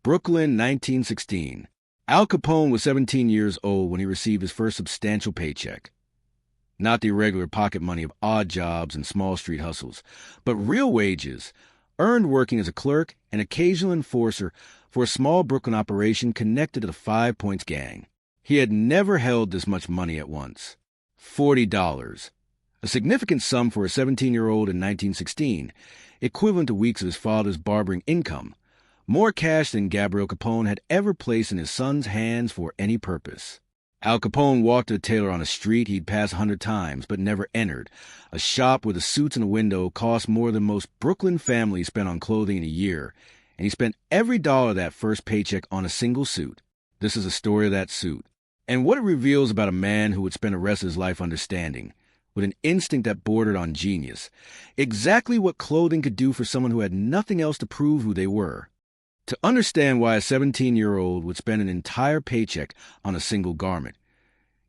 Brooklyn, 1916. Al Capone was 17 years old when he received his first substantial paycheck. Not the irregular pocket money of odd jobs and small street hustles, but real wages, earned working as a clerk and occasional enforcer for a small Brooklyn operation connected to the 5 Points gang. He had never held this much money at once. $40. A significant sum for a 17-year-old in 1916, equivalent to weeks of his father's barbering income. More cash than Gabriel Capone had ever placed in his son's hands for any purpose. Al Capone walked to a tailor on a street he'd passed 100 times but never entered, a shop where the suits in a window cost more than most Brooklyn families spent on clothing in a year, and he spent every dollar of that first paycheck on a single suit. This is a story of that suit, and what it reveals about a man who would spend the rest of his life understanding, with an instinct that bordered on genius, exactly what clothing could do for someone who had nothing else to prove who they were. To understand why a 17-year-old would spend an entire paycheck on a single garment,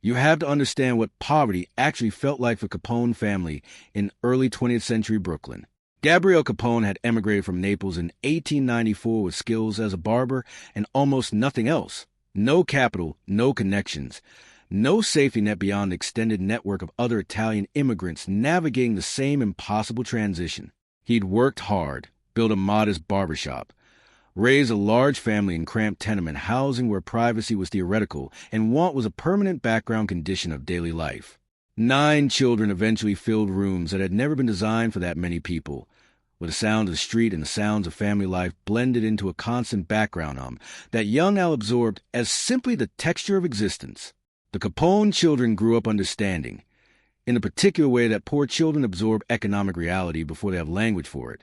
you have to understand what poverty actually felt like for Capone family in early 20th century Brooklyn. Gabriel Capone had emigrated from Naples in 1894 with skills as a barber and almost nothing else. No capital, no connections, no safety net beyond the extended network of other Italian immigrants navigating the same impossible transition. He'd worked hard, built a modest barbershop, raised a large family in cramped tenement housing where privacy was theoretical and want was a permanent background condition of daily life. 9 children eventually filled rooms that had never been designed for that many people, where the sound of the street and the sounds of family life blended into a constant background that young Al absorbed as simply the texture of existence. The Capone children grew up understanding, in the particular way that poor children absorb economic reality before they have language for it,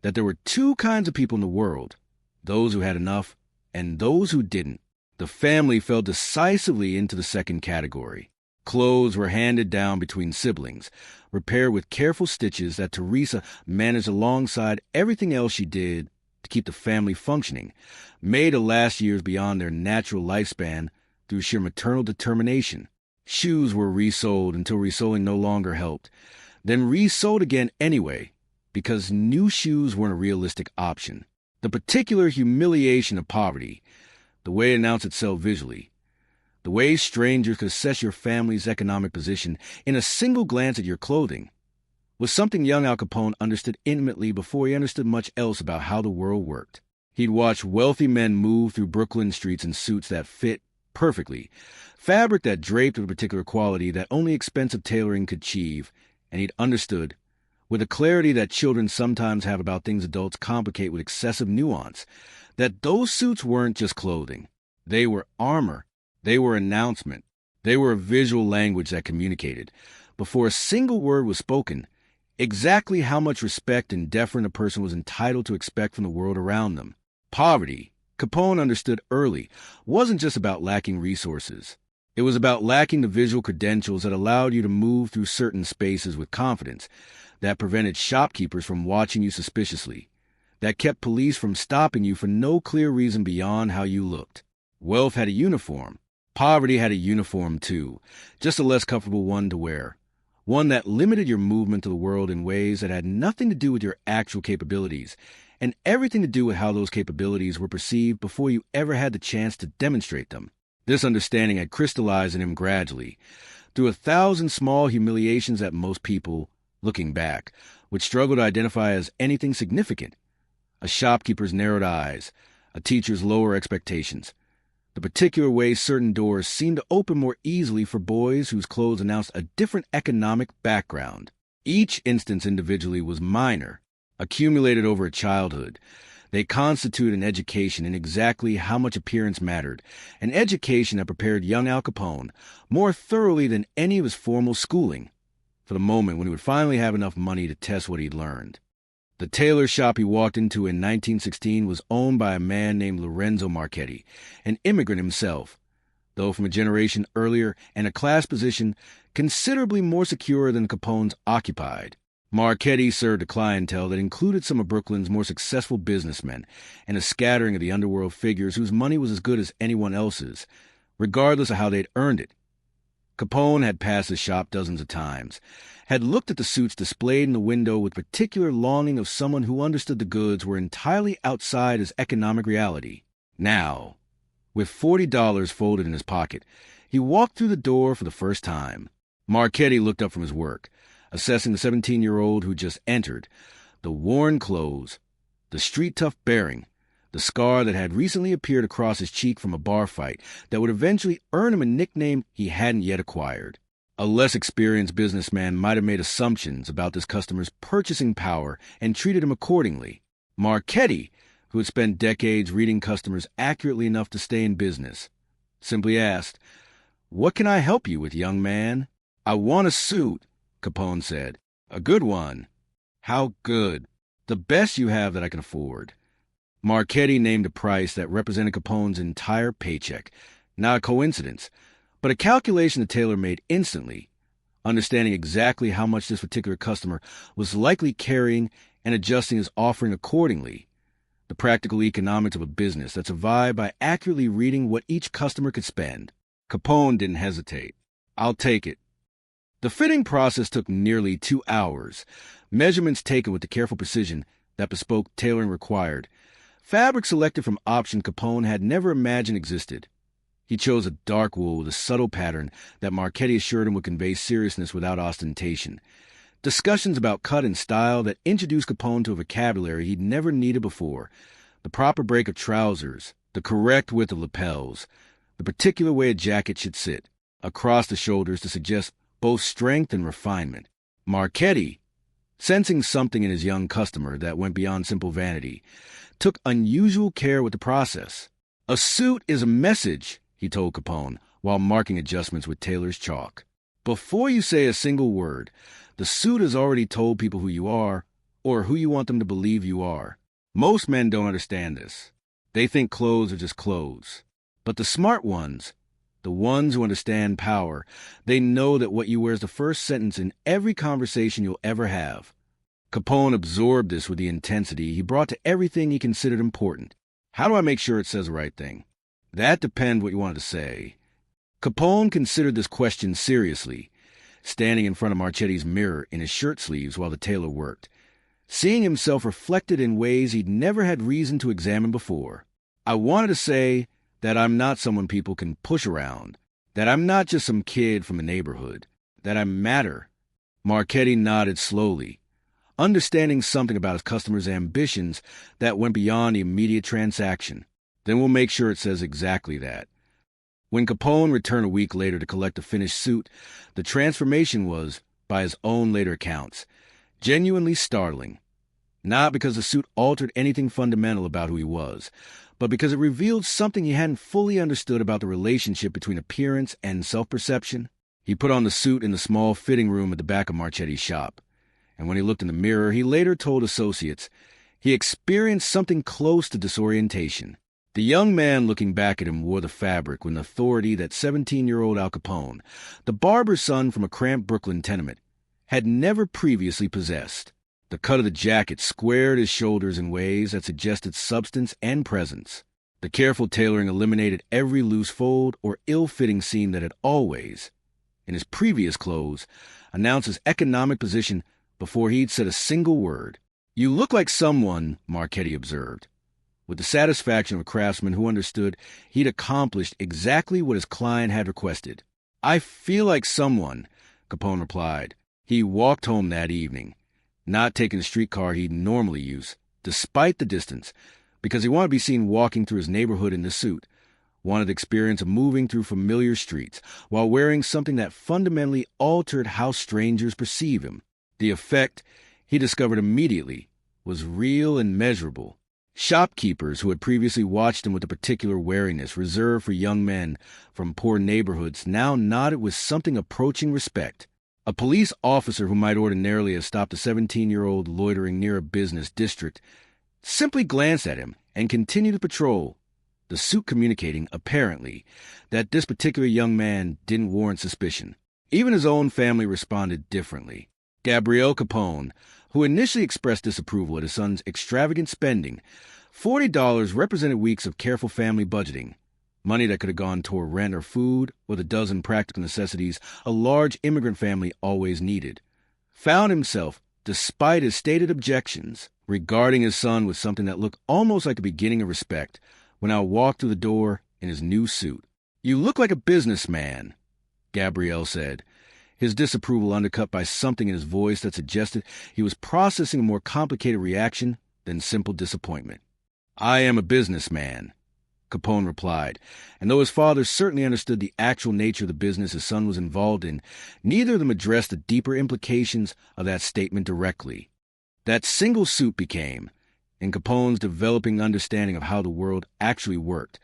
that there were 2 kinds of people in the world, those who had enough and those who didn't. The family fell decisively into the second category. Clothes were handed down between siblings, repaired with careful stitches that Teresa managed alongside everything else she did to keep the family functioning, made to last years beyond their natural lifespan through sheer maternal determination. Shoes were resold until resoling no longer helped, then resold again anyway, because new shoes weren't a realistic option. The particular humiliation of poverty, the way it announced itself visually, the way strangers could assess your family's economic position in a single glance at your clothing, was something young Al Capone understood intimately before he understood much else about how the world worked. He'd watched wealthy men move through Brooklyn streets in suits that fit perfectly, fabric that draped with a particular quality that only expensive tailoring could achieve, and he'd understood, with a clarity that children sometimes have about things adults complicate with excessive nuance, that those suits weren't just clothing. They were armor. They were announcement. They were a visual language that communicated, before a single word was spoken, exactly how much respect and deference a person was entitled to expect from the world around them. Poverty, Capone understood early, wasn't just about lacking resources. It was about lacking the visual credentials that allowed you to move through certain spaces with confidence, that prevented shopkeepers from watching you suspiciously, that kept police from stopping you for no clear reason beyond how you looked. Wealth had a uniform. Poverty had a uniform too, just a less comfortable one to wear, one that limited your movement to the world in ways that had nothing to do with your actual capabilities, and everything to do with how those capabilities were perceived before you ever had the chance to demonstrate them. This understanding had crystallized in him gradually, through 1,000 small humiliations that most people, looking back, would struggle to identify as anything significant. A shopkeeper's narrowed eyes, a teacher's lower expectations, the particular way certain doors seemed to open more easily for boys whose clothes announced a different economic background. Each instance individually was minor, accumulated over a childhood. They constitute an education in exactly how much appearance mattered, an education that prepared young Al Capone more thoroughly than any of his formal schooling, for the moment when he would finally have enough money to test what he'd learned. The tailor shop he walked into in 1916 was owned by a man named Lorenzo Marchetti, an immigrant himself, though from a generation earlier and a class position considerably more secure than Capone's occupied. Marchetti served a clientele that included some of Brooklyn's more successful businessmen and a scattering of the underworld figures whose money was as good as anyone else's, regardless of how they'd earned it. Capone had passed the shop dozens of times, had looked at the suits displayed in the window with particular longing of someone who understood the goods were entirely outside his economic reality. Now, with $40 folded in his pocket, he walked through the door for the first time. Marchetti looked up from his work, assessing the 17-year-old who just entered. The worn clothes, the street-tough bearing, the scar that had recently appeared across his cheek from a bar fight that would eventually earn him a nickname he hadn't yet acquired. A less experienced businessman might have made assumptions about this customer's purchasing power and treated him accordingly. Marchetti, who had spent decades reading customers accurately enough to stay in business, simply asked, "What can I help you with, young man?" "I want a suit," Capone said. "A good one." "How good?" "The best you have that I can afford." Marchetti named a price that represented Capone's entire paycheck. Not a coincidence, but a calculation the Tailor made instantly, understanding exactly how much this particular customer was likely carrying and adjusting his offering accordingly. The practical economics of a business that survived by accurately reading what each customer could spend. Capone didn't hesitate. "I'll take it." The fitting process took nearly 2 hours, measurements taken with the careful precision that bespoke tailoring required. Fabric selected from options Capone had never imagined existed. He chose a dark wool with a subtle pattern that Marchetti assured him would convey seriousness without ostentation. Discussions about cut and style that introduced Capone to a vocabulary he'd never needed before. The proper break of trousers, the correct width of lapels, the particular way a jacket should sit, across the shoulders to suggest both strength and refinement. Marchetti, sensing something in his young customer that went beyond simple vanity, took unusual care with the process. "A suit is a message," he told Capone, while marking adjustments with Tailor's chalk. "Before you say a single word, the suit has already told people who you are, or who you want them to believe you are. Most men don't understand this. They think clothes are just clothes. But the smart ones, the ones who understand power, they know that what you wear is the first sentence in every conversation you'll ever have." Capone absorbed this with the intensity he brought to everything he considered important. "How do I make sure it says the right thing?" "That depends what you wanted to say." Capone considered this question seriously, standing in front of Marchetti's mirror in his shirt sleeves while the tailor worked, seeing himself reflected in ways he'd never had reason to examine before. "I wanted to say that I'm not someone people can push around, that I'm not just some kid from the neighborhood, that I matter." Marchetti nodded slowly, understanding something about his customer's ambitions that went beyond the immediate transaction. "Then we'll make sure it says exactly that." When Capone returned a week later to collect a finished suit, the transformation was, by his own later accounts, genuinely startling. Not because the suit altered anything fundamental about who he was, but because it revealed something he hadn't fully understood about the relationship between appearance and self-perception. He put on the suit in the small fitting room at the back of Marchetti's shop, and when he looked in the mirror, he later told associates he experienced something close to disorientation. The young man looking back at him wore the fabric with an authority that 17-year-old Al Capone, the barber's son from a cramped Brooklyn tenement, had never previously possessed. The cut of the jacket squared his shoulders in ways that suggested substance and presence. The careful tailoring eliminated every loose fold or ill-fitting seam that had always, in his previous clothes, announced his economic position before he'd said a single word. "You look like someone," Marchetti observed, with the satisfaction of a craftsman who understood he'd accomplished exactly what his client had requested. "I feel like someone," Capone replied. He walked home that evening, not taking the streetcar he'd normally use, despite the distance, because he wanted to be seen walking through his neighborhood in the suit, wanted the experience of moving through familiar streets while wearing something that fundamentally altered how strangers perceive him. The effect, he discovered immediately, was real and measurable. Shopkeepers who had previously watched him with a particular wariness reserved for young men from poor neighborhoods now nodded with something approaching respect. A police officer who might ordinarily have stopped a 17-year-old loitering near a business district simply glanced at him and continued to patrol, the suit communicating, apparently, that this particular young man didn't warrant suspicion. Even his own family responded differently. Gabrielle Capone, who initially expressed disapproval at his son's extravagant spending, $40 represented weeks of careful family budgeting, money that could have gone toward rent or food or the dozen practical necessities a large immigrant family always needed, found himself, despite his stated objections, regarding his son with something that looked almost like the beginning of respect, when Al walked through the door in his new suit. "You look like a businessman," Gabrielle said, his disapproval undercut by something in his voice that suggested he was processing a more complicated reaction than simple disappointment. "I am a businessman," Capone replied, and though his father certainly understood the actual nature of the business his son was involved in, neither of them addressed the deeper implications of that statement directly. That single suit became, in Capone's developing understanding of how the world actually worked,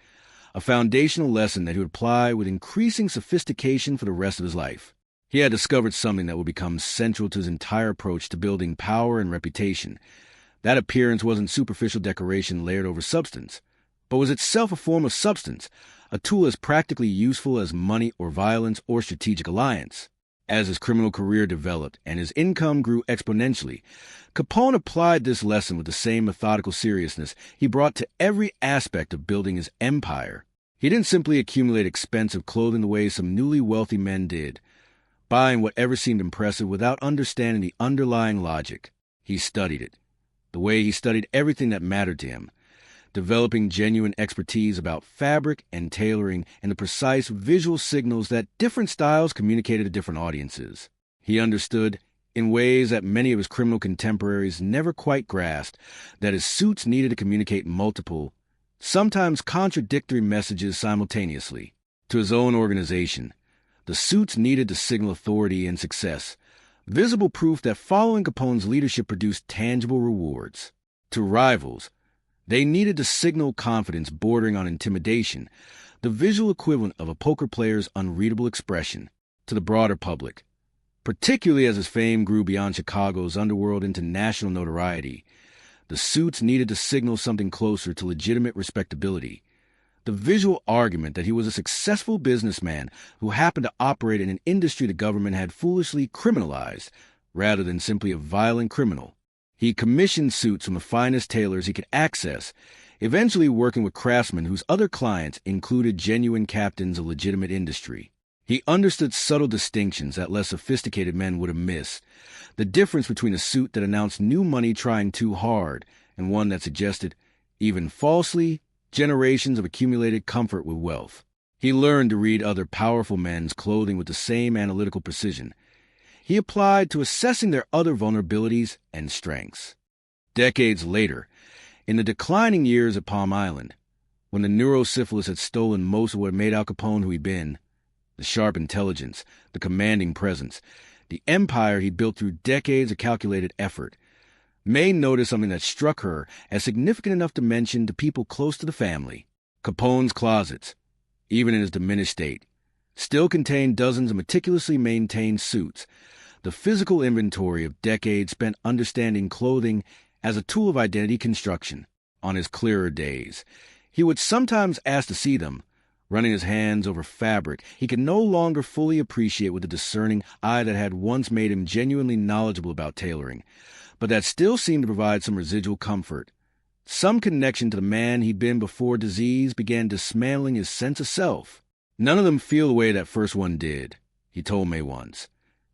a foundational lesson that he would apply with increasing sophistication for the rest of his life. He had discovered something that would become central to his entire approach to building power and reputation. That appearance wasn't superficial decoration layered over substance, but was itself a form of substance, a tool as practically useful as money or violence or strategic alliance. As his criminal career developed and his income grew exponentially, Capone applied this lesson with the same methodical seriousness he brought to every aspect of building his empire. He didn't simply accumulate expensive clothing the way some newly wealthy men did, buying whatever seemed impressive without understanding the underlying logic. He studied it, the way he studied everything that mattered to him, developing genuine expertise about fabric and tailoring and the precise visual signals that different styles communicated to different audiences. He understood, in ways that many of his criminal contemporaries never quite grasped, that his suits needed to communicate multiple, sometimes contradictory messages simultaneously. To his own organization, the suits needed to signal authority and success, visible proof that following Capone's leadership produced tangible rewards. To rivals, they needed to signal confidence bordering on intimidation, the visual equivalent of a poker player's unreadable expression. To the broader public, particularly as his fame grew beyond Chicago's underworld into national notoriety, the suits needed to signal something closer to legitimate respectability. The visual argument that he was a successful businessman who happened to operate in an industry the government had foolishly criminalized, rather than simply a violent criminal. He commissioned suits from the finest tailors he could access, eventually working with craftsmen whose other clients included genuine captains of legitimate industry. He understood subtle distinctions that less sophisticated men would have missed, the difference between a suit that announced new money trying too hard and one that suggested, even falsely, generations of accumulated comfort with wealth. He learned to read other powerful men's clothing with the same analytical precision he applied to assessing their other vulnerabilities and strengths. Decades later, in the declining years at Palm Island, when the neurosyphilis had stolen most of what made Al Capone who he'd been, the sharp intelligence, the commanding presence, the empire he built through decades of calculated effort, May noticed something that struck her as significant enough to mention to people close to the family. Capone's closets, even in his diminished state, still contained dozens of meticulously maintained suits, the physical inventory of decades spent understanding clothing as a tool of identity construction. On his clearer days, he would sometimes ask to see them. Running his hands over fabric he could no longer fully appreciate with the discerning eye that had once made him genuinely knowledgeable about tailoring, but that still seemed to provide some residual comfort, some connection to the man he'd been before disease began dismantling his sense of self. "None of them feel the way that first one did," he told May once,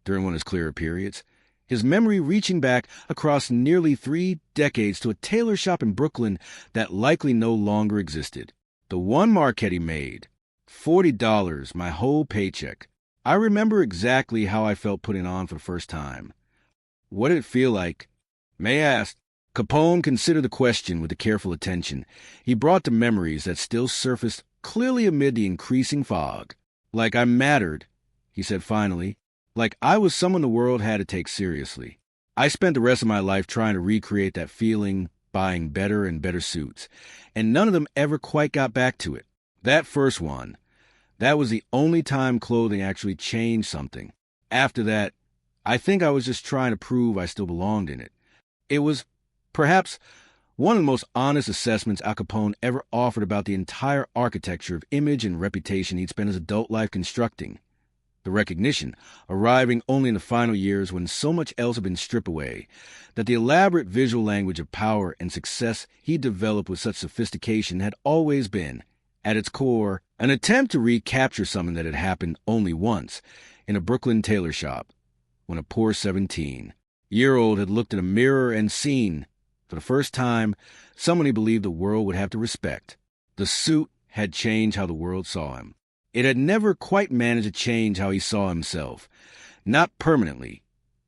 during one of his clearer periods, his memory reaching back across nearly 3 decades to a tailor shop in Brooklyn that likely no longer existed. The one Marchetti made, $40, my whole paycheck. I remember exactly how I felt putting it on for the first time. What did it feel like? May asked. Capone considered the question with a careful attention he brought to memories that still surfaced clearly amid the increasing fog. "Like I mattered," he said finally. "Like I was someone the world had to take seriously. I spent the rest of my life trying to recreate that feeling, buying better and better suits, and none of them ever quite got back to it. That first one, that was the only time clothing actually changed something. After that, I think I was just trying to prove I still belonged in it." It was, perhaps, one of the most honest assessments Al Capone ever offered about the entire architecture of image and reputation he'd spent his adult life constructing. The recognition, arriving only in the final years when so much else had been stripped away, that the elaborate visual language of power and success he developed with such sophistication had always been, at its core, an attempt to recapture something that had happened only once, in a Brooklyn tailor shop, when a poor 17-year-old had looked in a mirror and seen, for the first time, someone he believed the world would have to respect. The suit had changed how the world saw him. It had never quite managed to change how he saw himself. Not permanently,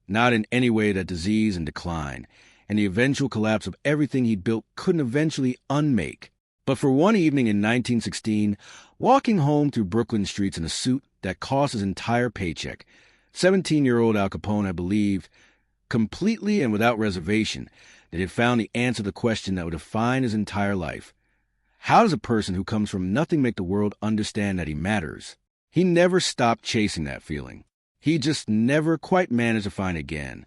not in any way that disease and decline, and the eventual collapse of everything he'd built couldn't eventually unmake. But for one evening in 1916, walking home through Brooklyn streets in a suit that cost his entire paycheck, 17-year-old Al Capone had believed, completely and without reservation, that he had found the answer to the question that would define his entire life. How does a person who comes from nothing make the world understand that he matters? He never stopped chasing that feeling. He just never quite managed to find it again.